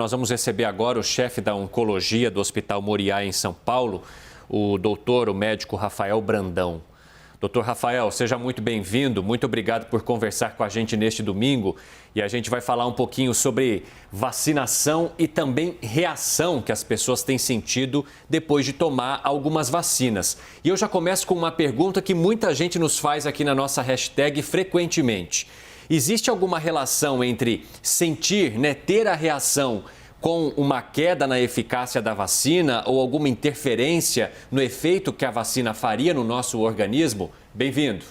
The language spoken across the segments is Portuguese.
Nós vamos receber agora o chefe da oncologia do Hospital Moriá, em São Paulo, o médico Rafael Brandão. Doutor Rafael, seja muito bem-vindo, muito obrigado por conversar com a gente neste domingo. E a gente vai falar um pouquinho sobre vacinação e também reação que as pessoas têm sentido depois de tomar algumas vacinas. E eu já começo com uma pergunta que muita gente nos faz aqui na nossa hashtag frequentemente. Existe alguma relação entre sentir, ter a reação com uma queda na eficácia da vacina ou alguma interferência no efeito que a vacina faria no nosso organismo? Bem-vindo.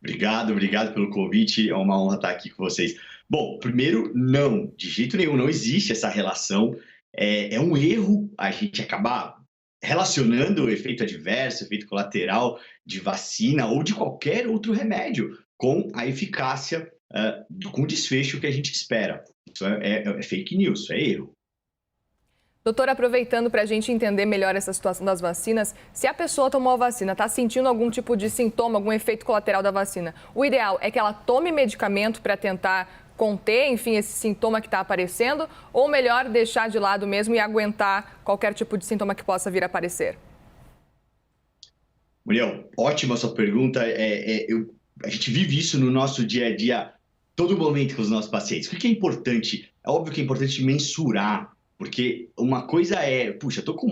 Obrigado pelo convite, é uma honra estar aqui com vocês. Bom, primeiro, não, de jeito nenhum, não existe essa relação. É um erro a gente acabar relacionando o efeito adverso, efeito colateral de vacina ou de qualquer outro remédio com a eficácia, com o desfecho que a gente espera. Isso é fake news, isso é erro. Doutor, aproveitando para a gente entender melhor essa situação das vacinas, se a pessoa tomou a vacina, está sentindo algum tipo de sintoma, algum efeito colateral da vacina, o ideal é que ela tome medicamento para tentar conter, enfim, esse sintoma que está aparecendo, ou melhor deixar de lado mesmo e aguentar qualquer tipo de sintoma que possa vir a aparecer? Muriel, ótima sua pergunta. A gente vive isso no nosso dia a dia, todo momento com os nossos pacientes. O que é importante? É óbvio que é importante mensurar, porque uma coisa é, puxa, estou com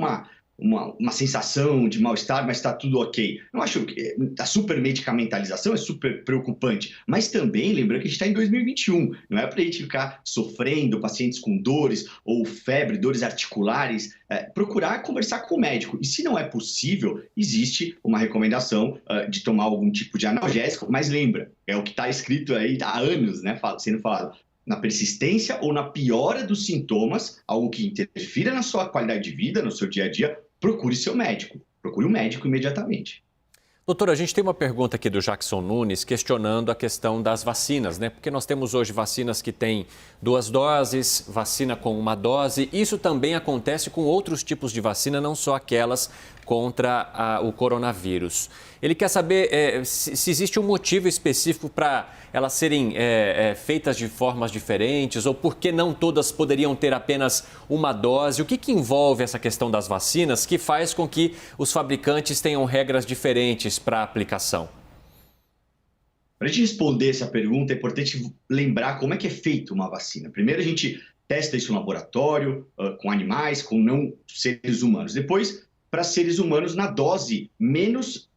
uma sensação de mal-estar, mas está tudo ok. Eu acho que a super medicamentalização é super preocupante, mas também lembrando que a gente está em 2021, não é para a gente ficar sofrendo, pacientes com dores ou febre, dores articulares, procurar conversar com o médico. E se não é possível, existe uma recomendação de tomar algum tipo de analgésico, mas lembra, é o que está escrito aí há anos, né, sendo falado. Na persistência ou na piora dos sintomas, algo que interfira na sua qualidade de vida, no seu dia a dia, procure seu médico. Procure o médico imediatamente. Doutor, a gente tem uma pergunta aqui do Jackson Nunes questionando a questão das vacinas, Porque nós temos hoje vacinas que têm 2 doses, vacina com 1 dose. Isso também acontece com outros tipos de vacina, não só aquelas contra o coronavírus. Ele quer saber se existe um motivo específico para elas serem feitas de formas diferentes ou por que não todas poderiam ter apenas 1 dose. O que envolve essa questão das vacinas que faz com que os fabricantes tenham regras diferentes para a aplicação? Para a gente responder essa pergunta, é importante lembrar como é que é feita uma vacina. Primeiro, a gente testa isso no laboratório, com animais, com não seres humanos. Depois, para seres humanos, na dose menos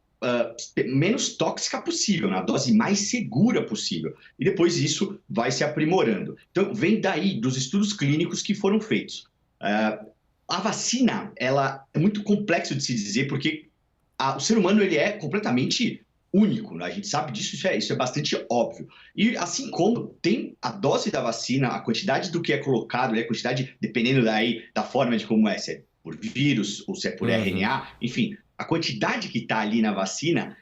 tóxica possível, na dose mais segura possível. E depois isso vai se aprimorando. Então, vem daí dos estudos clínicos que foram feitos. A vacina, ela é muito complexo de se dizer, porque o ser humano ele é completamente único, né? A gente sabe disso, isso é bastante óbvio. E assim como tem a dose da vacina, a quantidade do que é colocado, a quantidade, dependendo da forma de como se é por vírus ou se é por RNA, enfim, a quantidade que está ali na vacina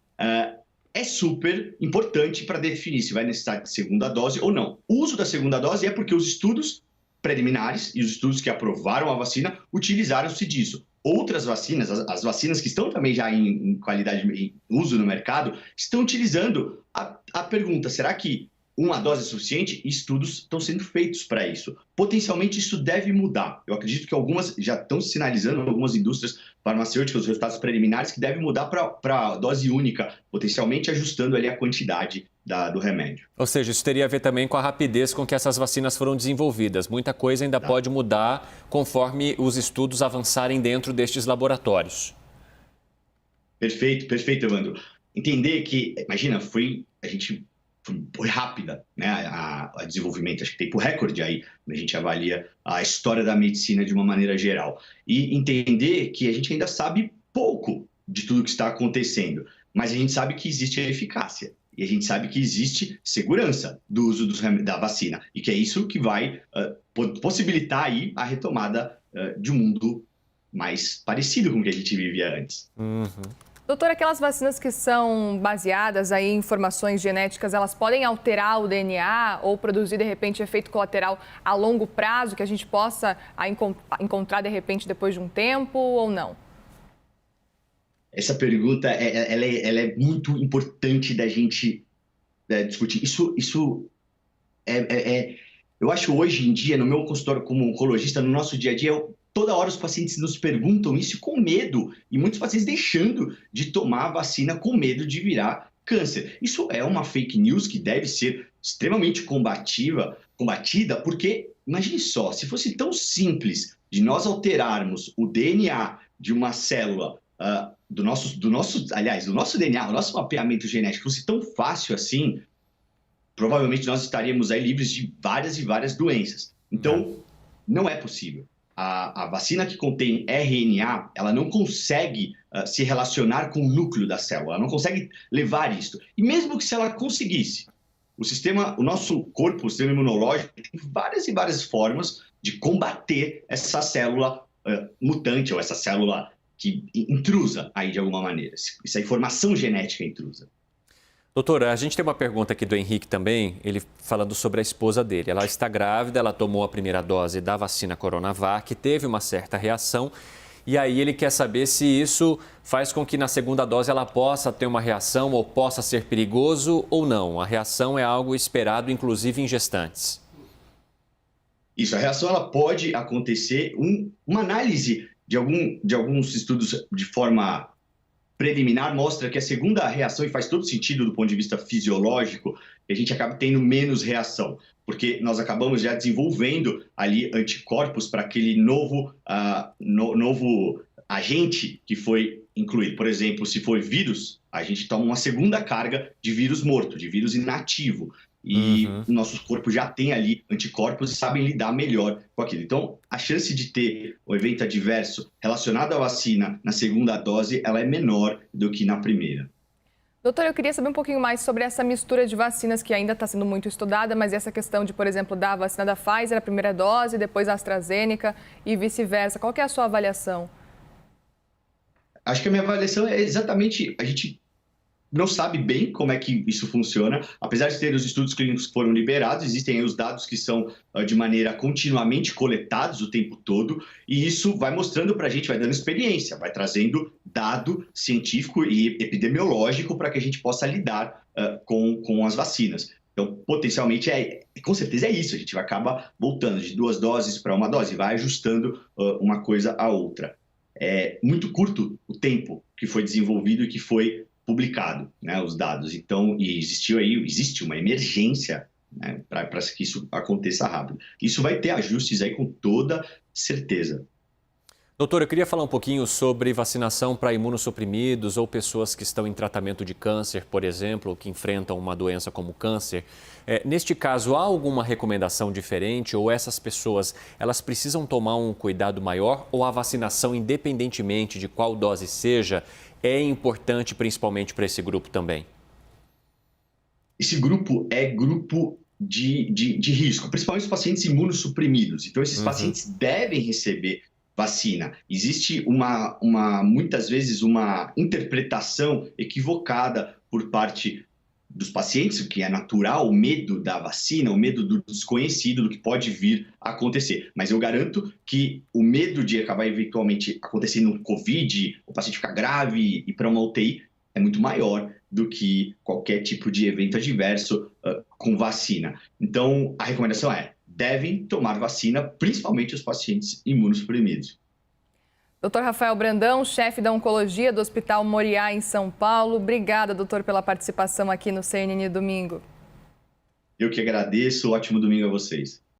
é super importante para definir se vai necessitar de segunda dose ou não. O uso da segunda dose é porque os estudos preliminares e os estudos que aprovaram a vacina utilizaram-se disso. Outras vacinas, as vacinas que estão também já em qualidade, em uso no mercado, estão utilizando a pergunta, será que 1 dose é suficiente? Estudos estão sendo feitos para isso. Potencialmente isso deve mudar. Eu acredito que algumas já estão sinalizando, algumas indústrias farmacêuticas, os resultados preliminares, que devem mudar para dose única, potencialmente ajustando ali a quantidade do remédio. Ou seja, isso teria a ver também com a rapidez com que essas vacinas foram desenvolvidas. Muita coisa ainda pode mudar conforme os estudos avançarem dentro destes laboratórios. Perfeito, Evandro. Entender que, imagina, foi rápida, né, a desenvolvimento, acho que tempo recorde aí, a gente avalia a história da medicina de uma maneira geral. E entender que a gente ainda sabe pouco de tudo que está acontecendo, mas a gente sabe que existe a eficácia. E a gente sabe que existe segurança do uso da vacina. E que é isso que vai possibilitar aí a retomada de um mundo mais parecido com o que a gente vivia antes. Doutor, aquelas vacinas que são baseadas aí em informações genéticas, elas podem alterar o DNA ou produzir, de repente, efeito colateral a longo prazo que a gente possa encontrar, de repente, depois de um tempo ou não? Essa pergunta ela é muito importante da gente discutir. Isso Eu acho hoje em dia, no meu consultório como oncologista, no nosso dia a dia, toda hora os pacientes nos perguntam isso com medo e muitos pacientes deixando de tomar a vacina com medo de virar câncer. Isso é uma fake news que deve ser extremamente combatida, porque imagine só, se fosse tão simples de nós alterarmos o DNA de uma célula do nosso DNA, o nosso mapeamento genético fosse tão fácil assim, provavelmente nós estaríamos aí livres de várias e várias doenças. Então, não é possível. A vacina que contém RNA, ela não consegue se relacionar com o núcleo da célula, ela não consegue levar isso. E mesmo que se ela conseguisse, o nosso corpo, o sistema imunológico, tem várias e várias formas de combater essa célula mutante ou essa célula que intrusa aí de alguma maneira, essa informação genética intrusa. Doutora, a gente tem uma pergunta aqui do Henrique também, ele falando sobre a esposa dele. Ela está grávida, ela tomou a primeira dose da vacina Coronavac, teve uma certa reação e aí ele quer saber se isso faz com que na segunda dose ela possa ter uma reação ou possa ser perigoso ou não. A reação é algo esperado, inclusive em gestantes. Isso, a reação ela pode acontecer, uma análise de alguns estudos de forma preliminar mostra que a segunda reação, e faz todo sentido do ponto de vista fisiológico, a gente acaba tendo menos reação, porque nós acabamos já desenvolvendo ali anticorpos para aquele novo agente que foi incluído. Por exemplo, se for vírus, a gente toma uma segunda carga de vírus morto, de vírus inativo. E nosso corpo já tem ali anticorpos e sabem lidar melhor com aquilo. Então, a chance de ter o evento adverso relacionado à vacina na segunda dose, ela é menor do que na primeira. Doutor, eu queria saber um pouquinho mais sobre essa mistura de vacinas que ainda está sendo muito estudada, mas essa questão de, por exemplo, da vacina da Pfizer, a primeira dose, depois a AstraZeneca e vice-versa. Qual que é a sua avaliação? Acho que a minha avaliação é exatamente... A gente não sabe bem como é que isso funciona, apesar de ter os estudos clínicos que foram liberados, existem os dados que são de maneira continuamente coletados o tempo todo, e isso vai mostrando para a gente, vai dando experiência, vai trazendo dado científico e epidemiológico para que a gente possa lidar com as vacinas. Então, potencialmente, com certeza é isso, a gente acaba voltando de 2 doses para 1 dose, vai ajustando uma coisa à outra. É muito curto o tempo que foi desenvolvido e que foi publicado, né, os dados. Então, existe uma emergência, né, para que isso aconteça rápido. Isso vai ter ajustes aí com toda certeza. Doutor, eu queria falar um pouquinho sobre vacinação para imunossuprimidos ou pessoas que estão em tratamento de câncer, por exemplo, que enfrentam uma doença como câncer. Neste caso, há alguma recomendação diferente ou essas pessoas, elas precisam tomar um cuidado maior ou a vacinação, independentemente de qual dose seja, é importante principalmente para esse grupo também? Esse grupo é grupo de risco, principalmente os pacientes imunossuprimidos. Então, esses pacientes devem receber vacina. Existe muitas vezes uma interpretação equivocada por parte dos pacientes, o que é natural, o medo da vacina, o medo do desconhecido, do que pode vir a acontecer. Mas eu garanto que o medo de acabar eventualmente acontecendo um Covid, o paciente ficar grave e ir para uma UTI, é muito maior do que qualquer tipo de evento adverso com vacina. Então, a recomendação é: devem tomar vacina, principalmente os pacientes imunossuprimidos. Dr. Rafael Brandão, chefe da Oncologia do Hospital Moriá, em São Paulo. Obrigada, doutor, pela participação aqui no CNN Domingo. Eu que agradeço. Ótimo domingo a vocês.